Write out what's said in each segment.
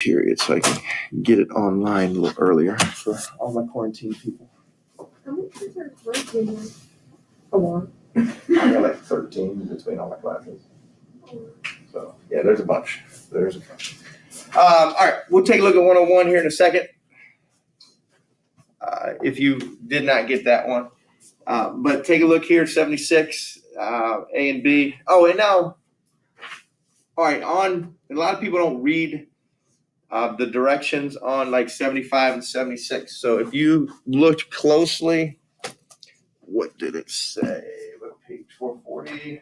period so I can get it online a little earlier for all my quarantine people. How many kids are working? A lot. I got like 13 between all my classes. So yeah, there's a bunch. All right, we'll take a look at 101 here in a second. If you did not get that one. But take a look here, 76, A and B. Oh, and now, all right, a lot of people don't read the directions on like 75 and 76. So if you looked closely, what did it say? What page 440?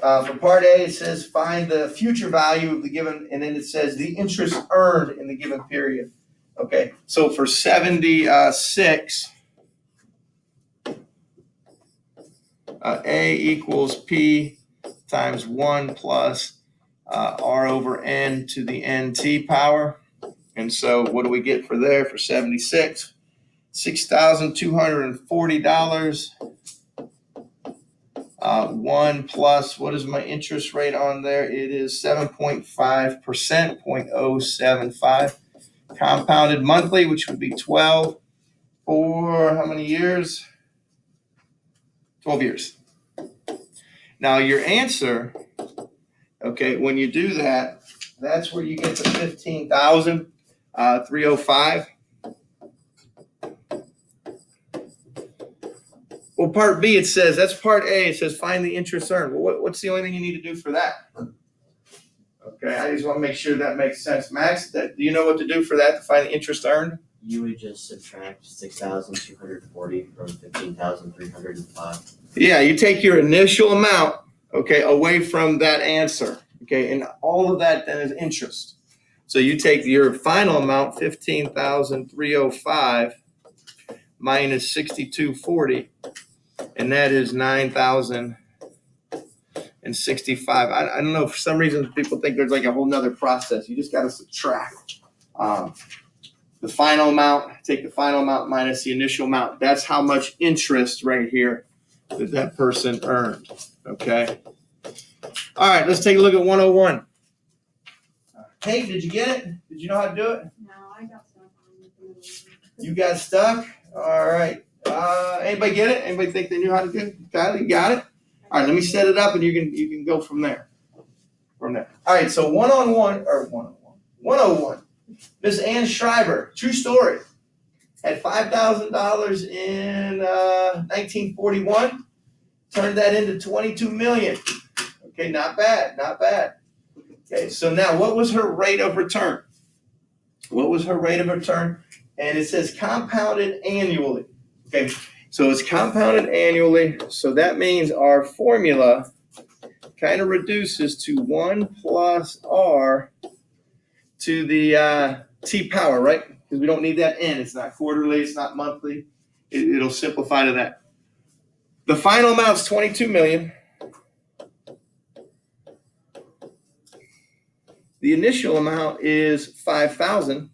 For part A, it says find the future value of the given, and then it says the interest earned in the given period. Okay, so for 76, A equals P times 1 plus R over N to the NT power. And so what do we get for there for 76? $6,240. 1 plus, what is my interest rate on there? It is 7.5%, 0.075. Compounded monthly, which would be 12 for how many years? 12 years. Now your answer, okay, when you do that, that's where you get the 15,305. Well, part B, it says, that's part A. It says find the interest earned. Well, what's the only thing you need to do for that? Okay, I just want to make sure that makes sense. Max, do you know what to do for that to find the interest earned? You would just subtract 6,240 from 15,305. Yeah, you take your initial amount, okay, away from that answer, okay, and all of that then is interest. So you take your final amount, 15,305 minus 6,240, and that is 9,065. I don't know, for some reason people think there's like a whole nother process. You just got to subtract the final amount, take the final amount minus the initial amount. That's how much interest right here that person earned, okay? All right, let's take a look at 101. Hey, did you get it? Did you know how to do it? No, I got stuck on it. You got stuck? All right. Anybody get it? Anybody think they knew how to do it? Kylie, you got it? All right, let me set it up and you can go from there. All right, so 101. Miss Ann Schreiber, true story, had $5,000 in 1941, turned that into $22 million. Okay, not bad. Okay, so now what was her rate of return? And it says compounded annually. Okay, so it's compounded annually. So that means our formula kind of reduces to 1 plus R to the T power, right? Because we don't need that N. It's not quarterly. It's not monthly. It'll simplify to that. The final amount is $22 million. The initial amount is $5,000.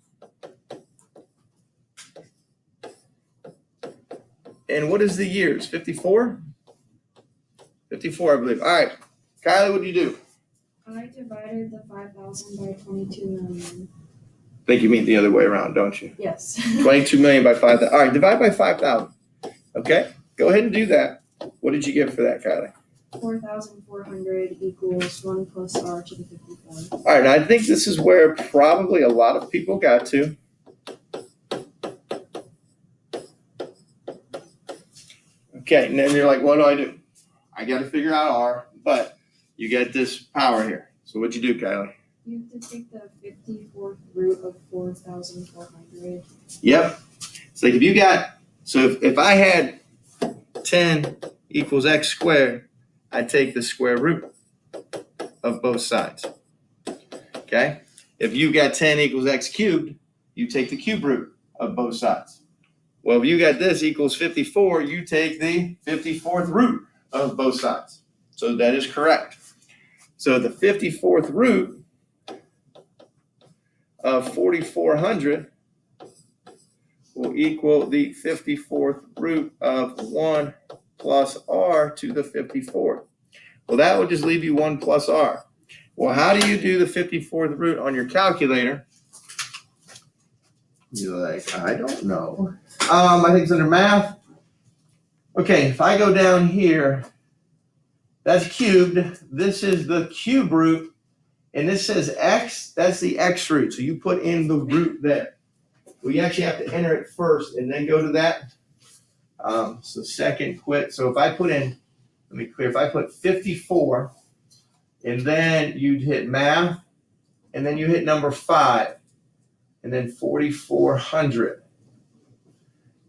And what is the years? 54? 54, I believe. All right. Kylie, what do you do? I divided the 5,000 by 22 million. I think you mean the other way around, don't you? Yes. 22 million by 5,000. All right, divide by 5,000. Okay, go ahead and do that. What did you get for that, Kylie? 4,400 equals 1 plus R to the 54. All right, now I think this is where probably a lot of people got to. Okay, and then you're like, what do? I got to figure out R, but you get this power here. So what'd you do, Kylie? You have to take the 54th root of 4,400. Yep. It's like if I had 10 equals x squared, I take the square root of both sides. Okay? If you got 10 equals x cubed, you take the cube root of both sides. Well, if you got this equals 54, you take the 54th root of both sides. So that is correct. So the 54th root of 4,400 will equal the 54th root of 1 plus r to the 54th. Well, that would just leave you 1 plus r. Well, how do you do the 54th root on your calculator? You're like, I don't know. I think it's under math. Okay, if I go down here, that's cubed. This is the cube root, and this says x. That's the x root. So you put in the root there. Well, you actually have to enter it first and then go to that. So second quit. So if I put in, let me clear, if I put 54, and then you'd hit math, and then you hit number 5, and then 4,400.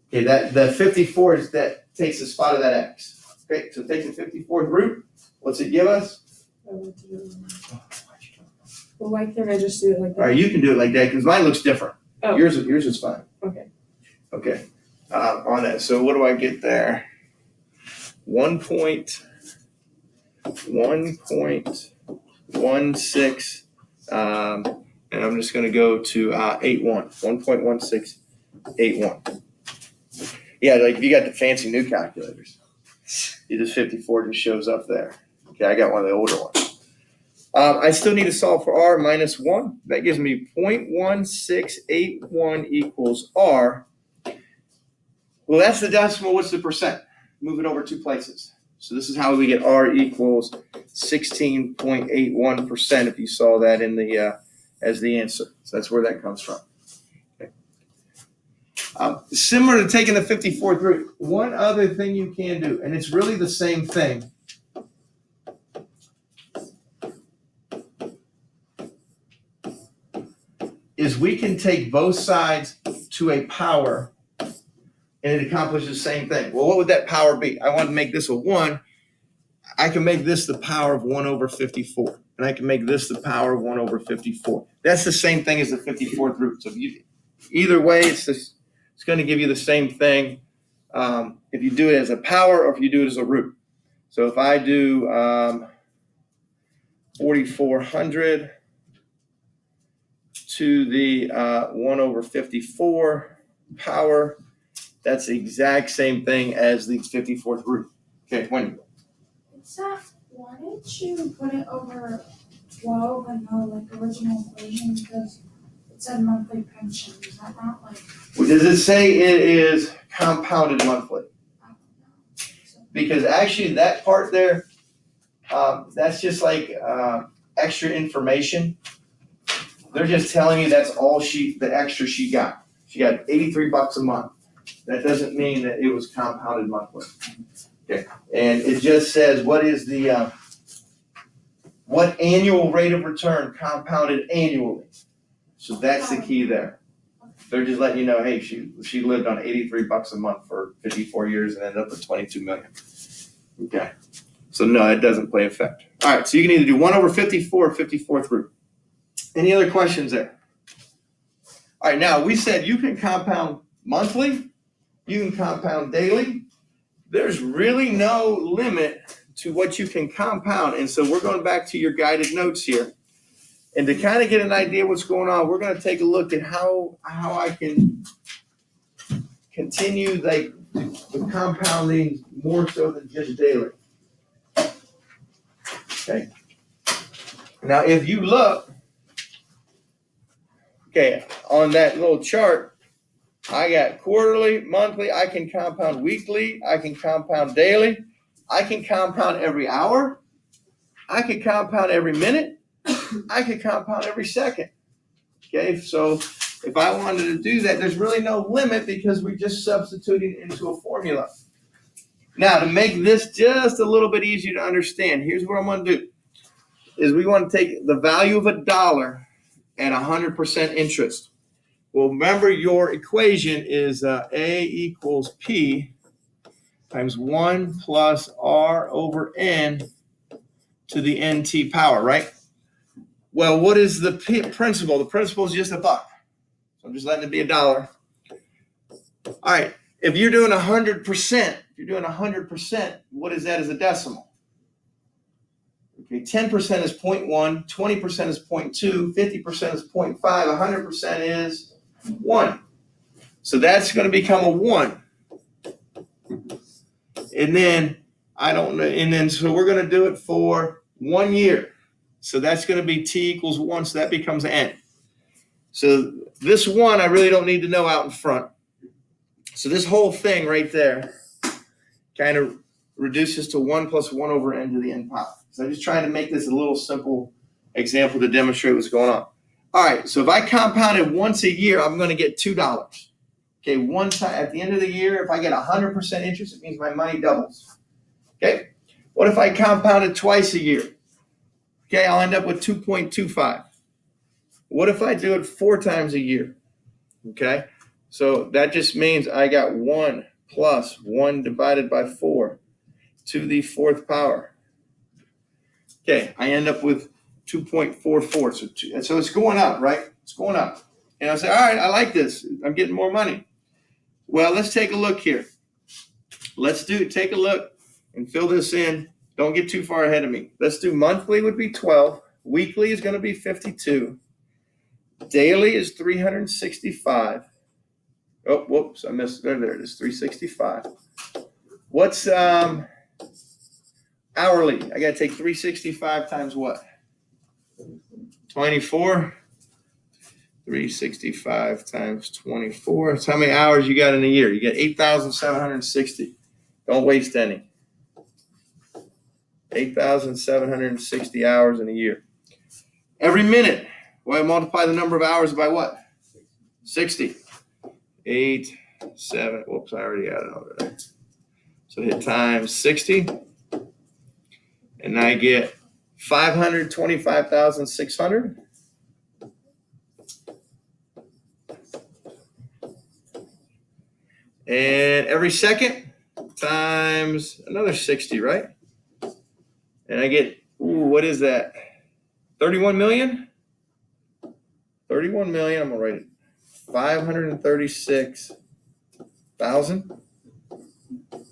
Okay, that 54 is that takes the spot of that x. Okay, so take the 54th root. What's it give us? Well, why can't I just do it like that? All right, you can do it like that because mine looks different. Oh. Yours is fine. Okay. Okay. On that. So what do I get there? 1.16. And I'm just going to go to 81. 1.1681. Yeah, like if you got the fancy new calculators, you just 54 just shows up there. Okay, I got one of the older ones. I still need to solve for r minus 1. That gives me 0.1681 equals r. Well, that's the decimal. What's the percent? Move it over 2 places. So this is how we get r equals 16.81% if you saw that in the as the answer. So that's where that comes from. Okay. Similar to taking the 54th root, one other thing you can do, and it's really the same thing. Is we can take both sides to a power and it accomplishes the same thing. Well, what would that power be? I want to make this a 1. I can make this the power of 1 over 54. And I can make this the power of 1 over 54. That's the same thing as the 54th root. So either way, it's going to give you the same thing if you do it as a power or if you do it as a root. So if I do 4,400 to the 1 over 54 power, that's the exact same thing as the 54th root. Okay, Wendy. Except, why didn't you put it over 12 in the original equation, because it said monthly pension, is that not Does it say it is compounded monthly? I don't know. Because actually that part there, that's just like extra information. They're just telling you that's all the extra she got. She got $83 a month. That doesn't mean that it was compounded monthly. Okay, and it just says what is the what annual rate of return compounded annually. So that's the key there. They're just letting you know, hey, she lived on $83 a month for 54 years and ended up with 22 million. Okay, so no, it doesn't play effect. All right, so you can either do 1 over 54 or 54th root. Any other questions there? All right, now we said you can compound monthly, you can compound daily. There's really no limit to what you can compound. And so we're going back to your guided notes here. And to kind of get an idea what's going on, we're going to take a look at how I can continue the compounding more so than just daily. Okay. Now, if you look, okay, on that little chart, I got quarterly, monthly, I can compound weekly, I can compound daily, I can compound every hour, I can compound every minute, I can compound every second. Okay, so if I wanted to do that, there's really no limit because we're just substituting into a formula. Now, to make this just a little bit easier to understand, here's what I'm going to do. Is we want to take the value of $1 at 100% interest. Well, remember your equation is A equals P times 1 plus R over N to the NT power, right? Well, what is the principal? The principal is just $1. So I'm just letting it be $1. All right, if you're doing 100%, what is that as a decimal? Okay, 10% is 0.1, 20% is 0.2, 50% is 0.5, 100% is 1. So that's going to become a 1. And then I don't know. And then so we're going to do it for 1 year. So that's going to be t equals 1. So that becomes n. So this 1 I really don't need to know out in front. So this whole thing right there kind of reduces to 1 plus 1 over n to the n power. So I'm just trying to make this a little simple example to demonstrate what's going on. All right, so if I compound it once a year, I'm going to get $2. Okay, one time at the end of the year, if I get 100% interest, it means my money doubles. Okay, what if I compound it twice a year? Okay, I'll end up with 2.25. What if I do it 4 times a year? Okay, so that just means I got 1 plus 1 divided by 4 to the 4th power. Okay, I end up with 2.44. So it's going up, right? It's going up. And I say, all right, I like this. I'm getting more money. Well, let's take a look here. Take a look and fill this in. Don't get too far ahead of me. Let's do monthly would be 12. Weekly is going to be 52. Daily is 365. Oh, whoops, I missed it. There it is, 365. What's hourly? I got to take 365 times what? 24. 365 times 24. That's how many hours you got in a year. You get 8,760. Don't waste any. 8,760 hours in a year. Every minute, well, I multiply the number of hours by what? 60. 8, 7. Whoops, I already added over there. So hit times 60. And I get 525,600. And every second times another 60, right? And I get, what is that? 31 million? 31 million, I'm going to write it. 536,000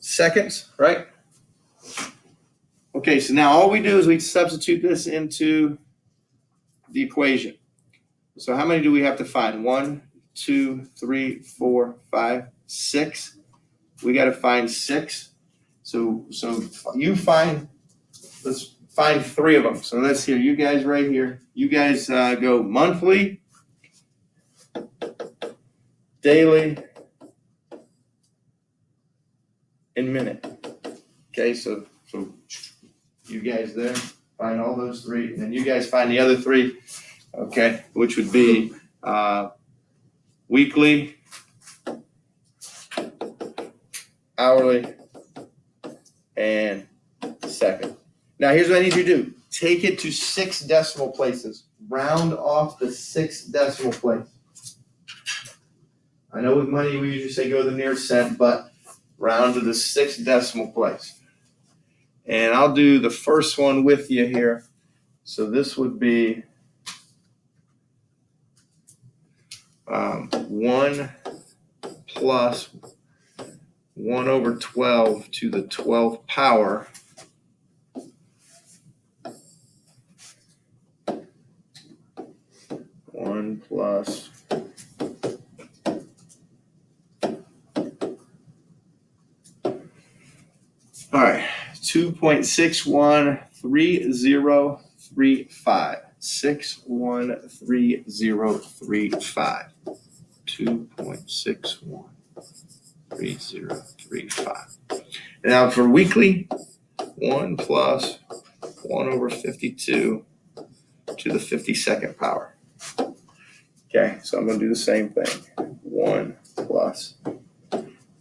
seconds, right? Okay, so now all we do is we substitute this into the equation. So how many do we have to find? 1, 2, 3, 4, 5, 6. We got to find 6. So you find, let's find 3 of them. So let's hear you guys right here. You guys go monthly, daily, and minute. Okay, so you guys there find all those 3, and then you guys find the other 3. Okay, which would be weekly, hourly, and second. Now here's what I need you to do. Take it to 6 decimal places. Round off the 6th decimal place. I know with money we usually say go to the nearest cent, but round to the 6th decimal place. And I'll do the first one with you here. So this would be 1 plus 1 over 12 to the 12th power. One plus all right, 2.613035. 613035. 2.613035. Now for weekly, 1 plus 1 over 52 to the 52nd power. Okay, so I'm going to do the same thing. 1 plus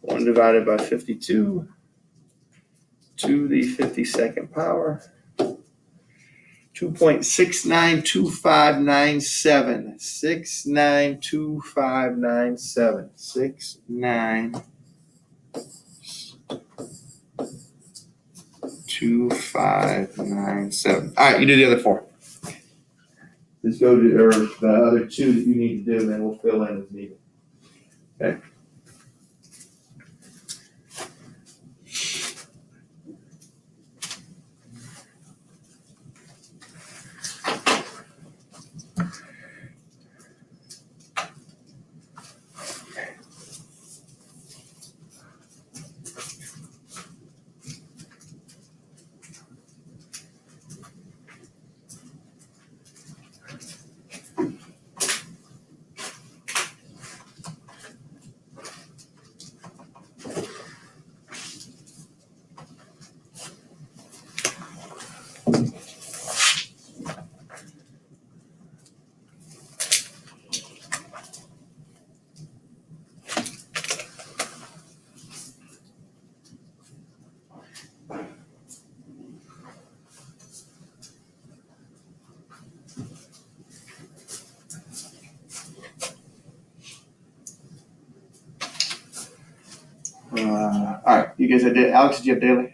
1 divided by 52 to the 52nd power. 2.692597. 692597. 692597. All right, you do the other 4. Just go to the other 2 that you need to do, and then we'll fill in as needed. Okay. All right, you guys had Alex, did you have daily?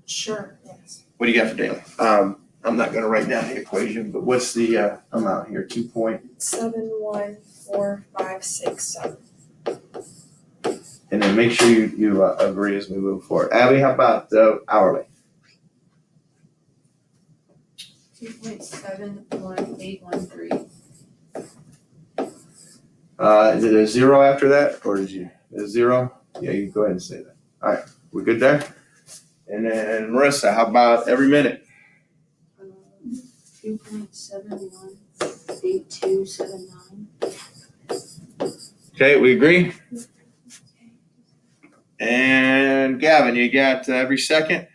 Sure, yes. What do you got for daily? I'm not gonna write down the equation, but what's the amount here? 71456. And then make sure you agree as we move forward. Abby, how about hourly? 2.71813. Is it a zero after that, or is a zero? Yeah, you go ahead and say that. All right, we're good there? And then Marissa, how about every minute? 2.718279. Okay, we agree? And Gavin, you got every second?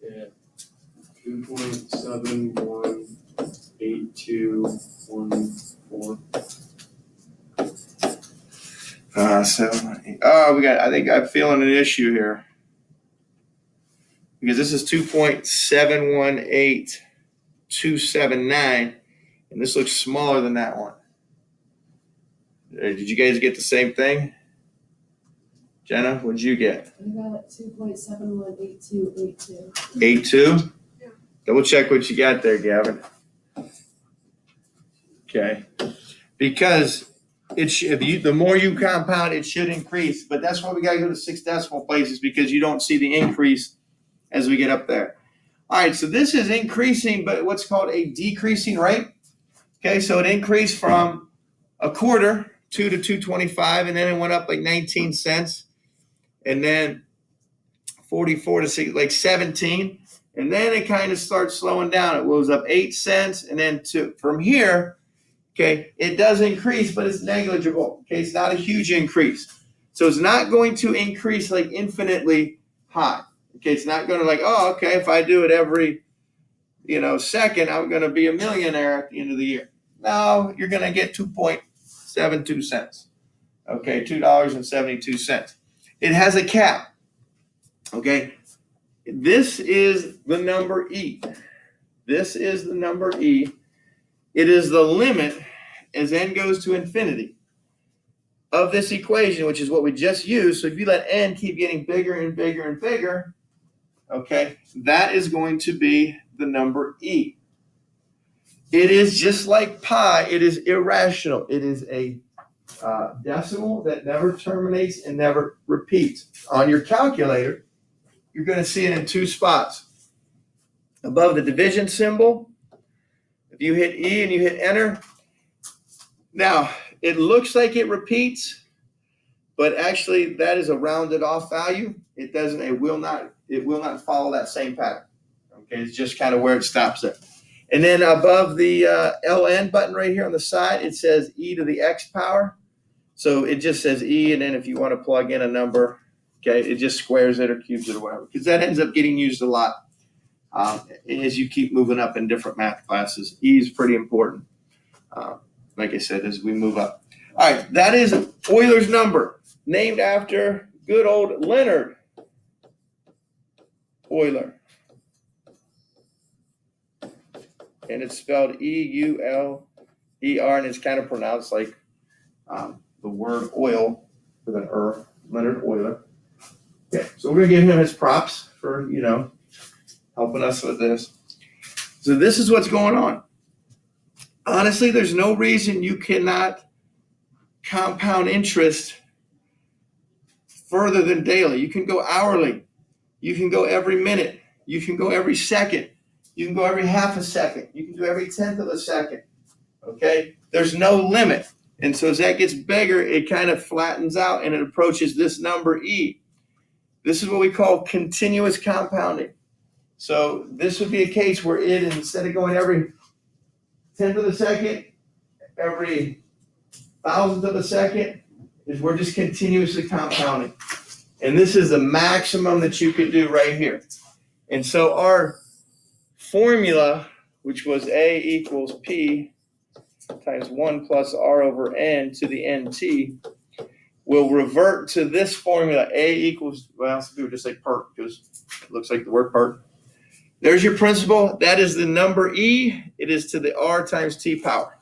Yeah. 2.718214. I'm feeling an issue here. Because this is 2.718279, and this looks smaller than that one. Did you guys get the same thing? Jenna, what did you get? I got 2.718282. 82? Yeah. Double check what you got there, Gavin. Okay. Because the more you compound, it should increase. But that's why we got to go to 6 decimal places, because you don't see the increase as we get up there. All right, so this is increasing, but what's called a decreasing rate. Okay, so it increased from a quarter, 2 to 225, and then it went up like 19 cents, and then 44 to 6, like 17, and then it kind of starts slowing down. It goes up 8 cents, and then from here, okay, it does increase, but it's negligible. Okay, it's not a huge increase. So it's not going to increase like infinitely high. Okay, it's not going to okay, if I do it every, second, I'm going to be a millionaire at the end of the year. No, you're going to get 2.72 cents. Okay, $2.72. It has a cap. Okay, this is the number E. This is the number E. It is the limit as n goes to infinity of this equation, which is what we just used. So if you let n keep getting bigger and bigger and bigger, okay, that is going to be the number E. It is just like pi. It is irrational. It is a decimal that never terminates and never repeats. On your calculator, you're going to see it in 2 spots. Above the division symbol, if you hit E and you hit enter, now it looks like it repeats, but actually that is a rounded off value. It will not follow that same pattern. Okay, it's just kind of where it stops at. And then above the LN button right here on the side, it says e to the x power. So it just says e, and then if you want to plug in a number, okay, it just squares it or cubes it or whatever, because that ends up getting used a lot as you keep moving up in different math classes. E is pretty important, like I said, as we move up. All right, that is Euler's number, named after good old Leonard Euler. And it's spelled E-U-L-E-R, and it's kind of pronounced like the word oil with an Leonard Euler. Okay, so we're going to give him his props for, helping us with this. So this is what's going on. Honestly, there's no reason you cannot compound interest further than daily. You can go hourly. You can go every minute. You can go every second. You can go every half a second. You can do every 1/10 of a second. Okay? There's no limit. And so as that gets bigger, it kind of flattens out and it approaches this number E. This is what we call continuous compounding. So this would be a case where it, instead of going every 1/10 of a second, every 1,000th of a second, is we're just continuously compounding. And this is the maximum that you could do right here. And so our formula, which was A equals P times 1 plus R over N to the NT, will revert to this formula. A equals, well, some people just say PERT because it looks like the word PERT. There's your principal. That is the number E. It is to the R times T power.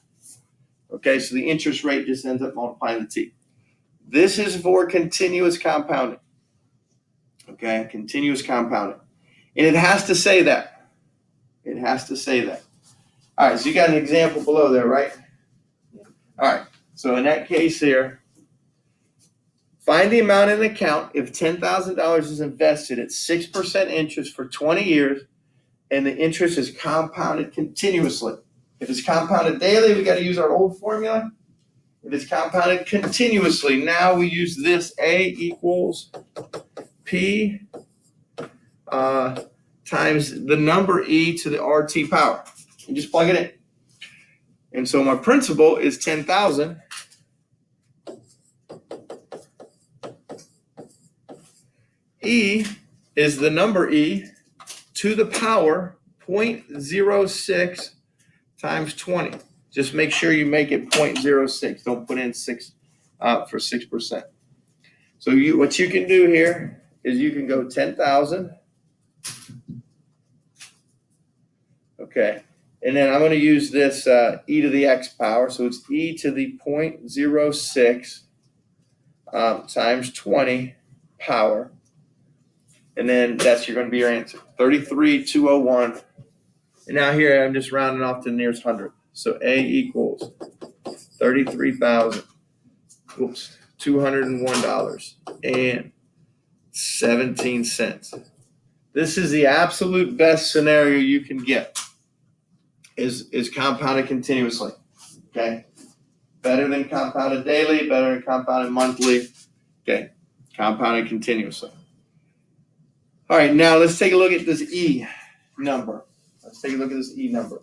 Okay, so the interest rate just ends up multiplying the T. This is for continuous compounding. Okay, continuous compounding. And it has to say that. It has to say that. All right, so you got an example below there, right? All right, so in that case here, find the amount in the account if $10,000 is invested at 6% interest for 20 years and the interest is compounded continuously. If it's compounded daily, we got to use our old formula. If it's compounded continuously, now we use this A equals P times the number E to the RT power. And just plug it in. And so my principal is 10,000. E is the number E to the power 0.06 times 20. Just make sure you make it 0.06. Don't put in 6 for 6%. So what you can do here is you can go 10,000. Okay. And then I'm going to use this e to the x power. So it's e to the 0.06 times 20 power. And then that's going to be your answer, 33,201. And now here I'm just rounding off to the nearest hundred. So A equals $33,201.17. This is the absolute best scenario you can get. Is compounded continuously. Okay. Better than compounded daily, better than compounded monthly. Okay. Compounded continuously. All right, now let's take a look at this E number. Let's take a look at this E number.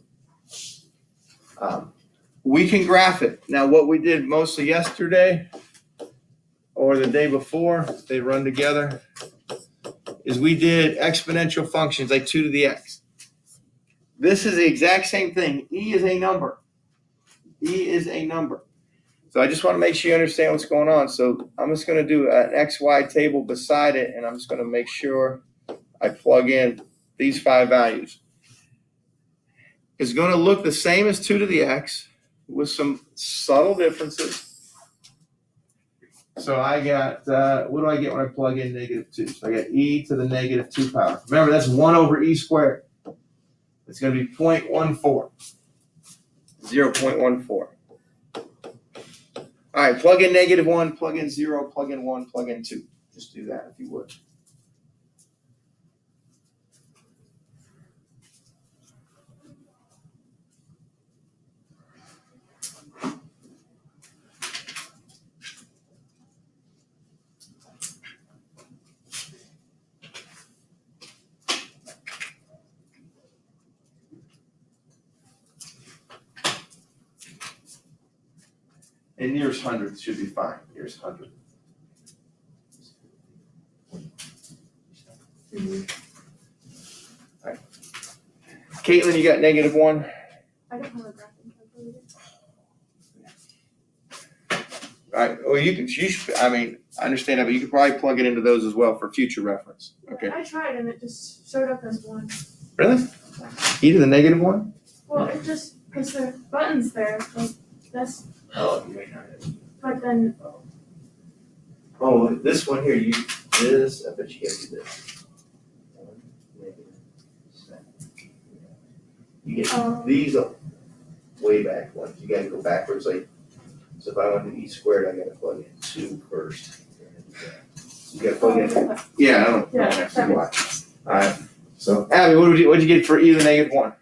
We can graph it. Now, what we did mostly yesterday or the day before, they run together, is we did exponential functions like 2 to the x. This is the exact same thing. E is a number. E is a number. So I just want to make sure you understand what's going on. So I'm just going to do an XY table beside it, and I'm just going to make sure I plug in these 5 values. It's going to look the same as 2 to the x with some subtle differences. So I got, what do I get when I plug in -2? So I got e to the -2 power. Remember, that's 1 over e squared. It's going to be 0.14. 0.14. All right, plug in -1, plug in 0, plug in 1, plug in 2. Just do that if you would. And nearest 100 should be fine. Nearest 100. All right. Caitlin, you got -1? I don't have a graphing calculator. All right. Well, you should, I mean, I understand that, but you could probably plug it into those as well for future reference. Okay. I tried and it just showed up as 1. Really? E to the -1? Well, it just, because the button's there, like this, Oh, you may not have. but then, Oh, this one here, I bet you gotta do this. You get these up way back ones. You gotta go backwards, like, so if I want to do e squared, I gotta plug in 2 first. You gotta plug in, yeah, I don't have to why. Alright, so Abby, what'd you get for e to the -1?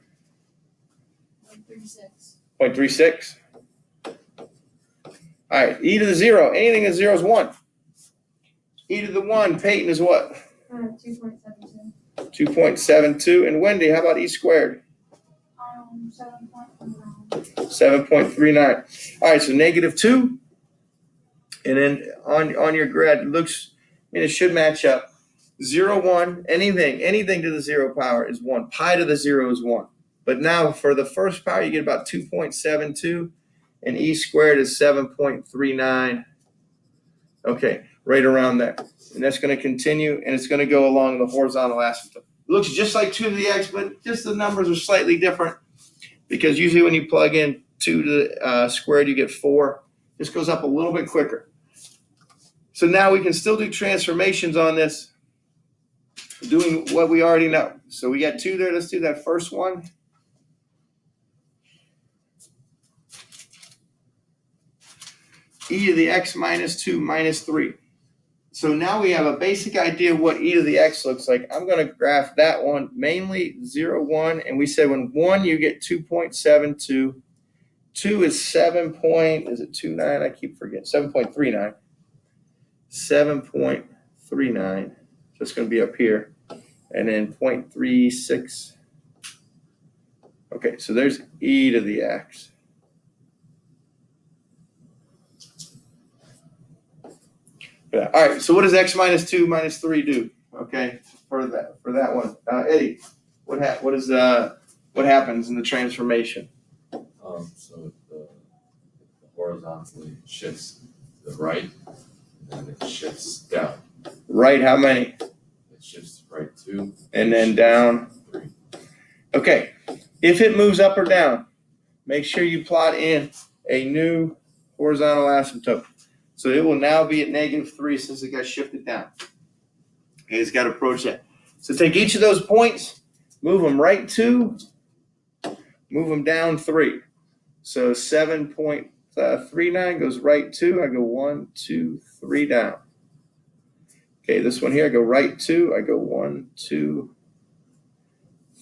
36. 0.36? Alright, e to the 0, anything that's 0 is 1. E to the 1, Peyton is what? 2.72. 2.72, and Wendy, how about e squared? 7.9. 7.39. All right, so -2. And then on your grad, it looks, I mean, it should match up. 0, 1, anything to the 0 power is 1. Pi to the 0 is 1. But now for the first power, you get about 2.72, and e squared is 7.39. Okay, right around there. And that's going to continue, and it's going to go along the horizontal asymptote. It looks just like 2 to the x, but just the numbers are slightly different. Because usually when you plug in 2 to the squared, you get 4. This goes up a little bit quicker. So now we can still do transformations on this. doing what we already know. So we got 2 there. Let's do that first one. E to the x minus 2 minus 3. So now we have a basic idea of what e to the x looks like. I'm going to graph that one, mainly 0, 1. And we said when 1, you get 2.72. 2 is 7.29? I keep forgetting. 7.39. 7.39. So it's going to be up here. And then 0.36. Okay, so there's e to the x. Yeah. All right, so what does x minus 2 minus 3 do? Okay, for that one. Eddie, what happens in the transformation? So the horizontally shifts to the right, and then it shifts down. Right, how many? It shifts right 2. And then down 3. Okay, if it moves up or down, make sure you plot in a new horizontal asymptote. So it will now be at -3 since it got shifted down. Okay, it's got to approach that. So take each of those points, move them right 2, move them down 3. So 7.39 goes right 2. I go 1, 2, 3 down. Okay, this one here, I go right 2. I go 1, 2,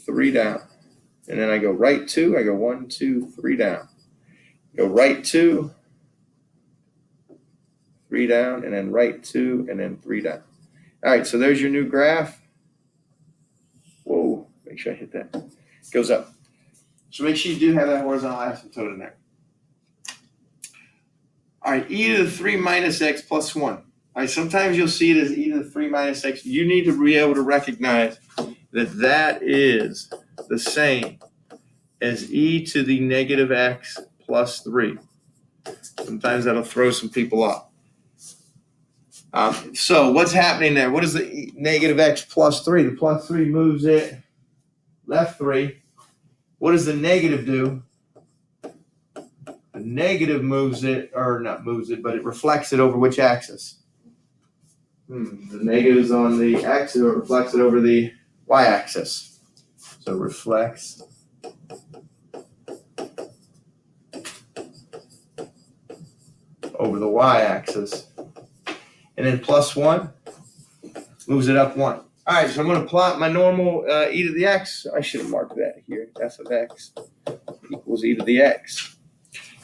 3 down. And then I go right 2. I go 1, 2, 3 down. Go right 2, 3 down, and then right 2, and then 3 down. All right, so there's your new graph. Whoa, make sure I hit that. It goes up. So make sure you do have that horizontal asymptote in there. All right, e to the 3 minus x plus 1. All right, sometimes you'll see it as e to the 3 minus x. You need to be able to recognize that that is the same as e to the negative x plus 3. Sometimes that'll throw some people off. So what's happening there? What is the negative x plus 3? The plus 3 moves it left 3. What does the negative do? The negative moves it, or not moves it, but it reflects it over which axis? The negative is on the x, or it reflects it over the y-axis. So reflects over the y-axis. And then plus 1 moves it up 1. All right, so I'm going to plot my normal e to the x. I should have marked that here. F of x equals e to the x.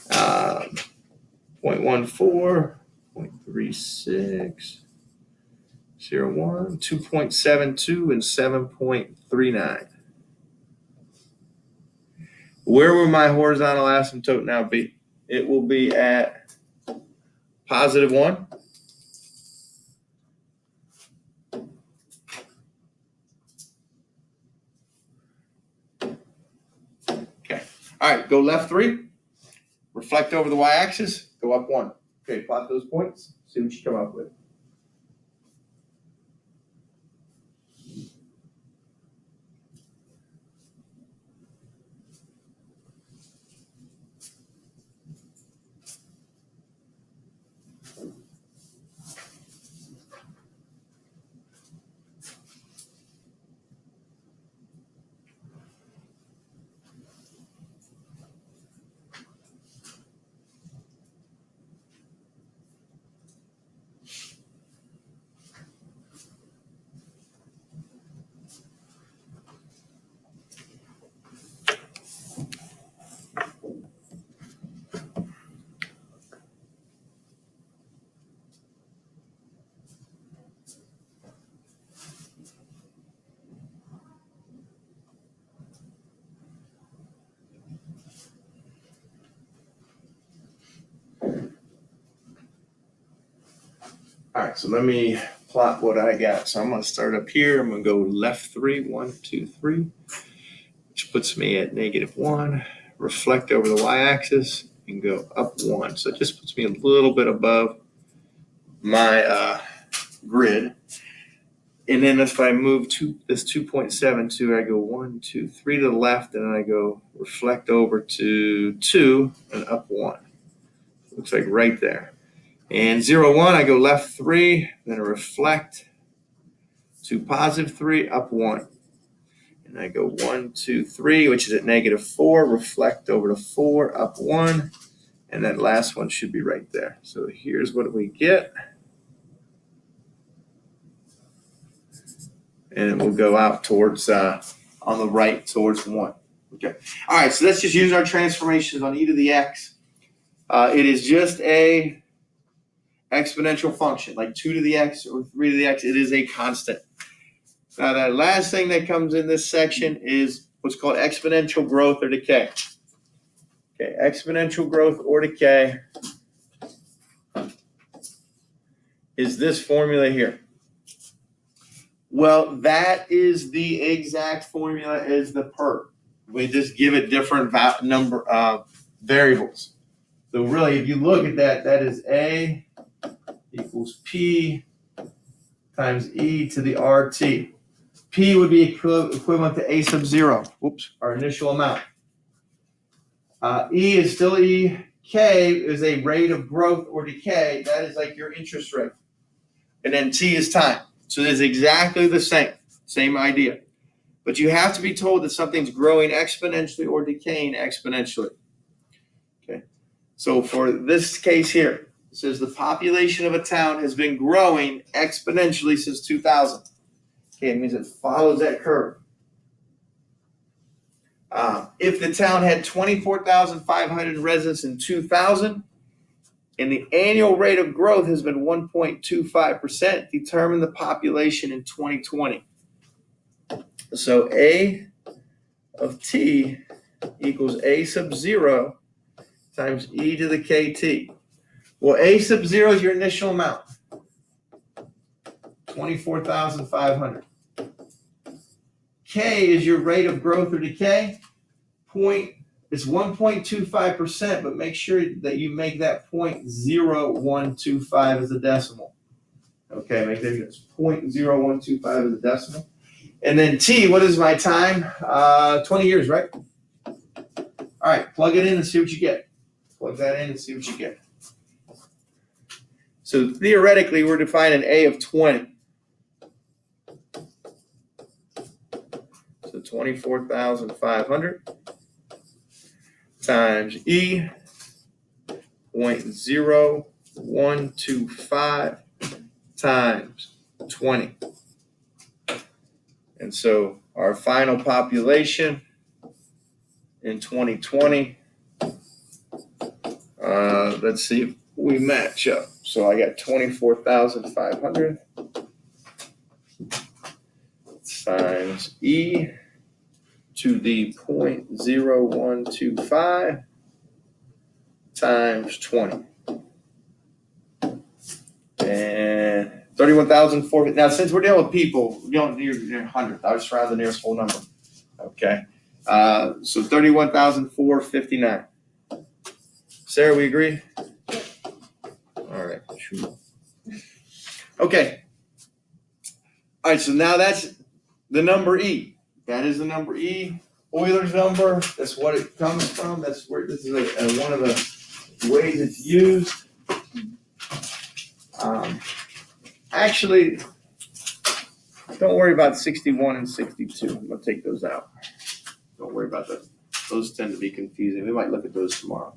0.14, 0.36, 0.1, 2.72, and 7.39. Where will my horizontal asymptote now be? It will be at positive 1. Okay. All right, go left 3. Reflect over the y-axis, go up 1. Okay, plot those points, see what you come up with. All right, so let me plot what I got. So I'm going to start up here. I'm going to go left 3, 1, 2, 3, which puts me at -1. Reflect over the y-axis and go up 1. So it just puts me a little bit above my grid. And then if I move this 2.72, I go 1, 2, 3 to the left, and then I go reflect over to 2 and up 1. Looks like right there. And 0, 1, I go left 3, then I reflect to positive 3, up 1. And I go 1, 2, 3, which is at negative 4, reflect over to 4, up 1. And that last one should be right there. So here's what we get. And we'll go out towards, on the right, towards 1. Okay. All right, so let's just use our transformations on e to the x. It is just a exponential function, like 2 to the x or 3 to the x. It is a constant. Now, the last thing that comes in this section is what's called exponential growth or decay. Okay, exponential growth or decay is this formula here. Well, that is the exact formula as the perp. We just give it different number of variables. So really, if you look at that, that is A equals P times E to the RT. P would be equivalent to A sub 0, whoops, our initial amount. E is still E. K is a rate of growth or decay. That is like your interest rate. And then T is time. So it's exactly the same idea. But you have to be told that something's growing exponentially or decaying exponentially. Okay. So for this case here, it says the population of a town has been growing exponentially since 2000. Okay, it means it follows that curve. If the town had 24,500 residents in 2000, and the annual rate of growth has been 1.25%, determine the population in 2020. So A of T equals A sub 0 times E to the KT. Well, A sub 0 is your initial amount, 24,500. K is your rate of growth or decay. It's 1.25%, but make sure that you make that 0.0125 as a decimal. Okay, make that it's 0.0125 as a decimal. And then T, what is my time? 20 years, right? All right, plug it in and see what you get. Plug that in and see what you get. So theoretically, we're defining A of 20. So 24,500 times E 0.0125 times 20. And so our final population in 2020, let's see if we match up. So I got 24,500 times E to the 0.0125 times 20. And 31,400. Now, since we're dealing with people, we don't need 100. I just round the nearest whole number. Okay. So 31,459. Sarah, we agree? All right. Okay. All right. So now that's the number E. That is the number E. Euler's number. That's what it comes from. That's where this is one of the ways it's used. Actually, don't worry about 61 and 62. I'm going to take those out. Don't worry about that. Those tend to be confusing. We might look at those tomorrow.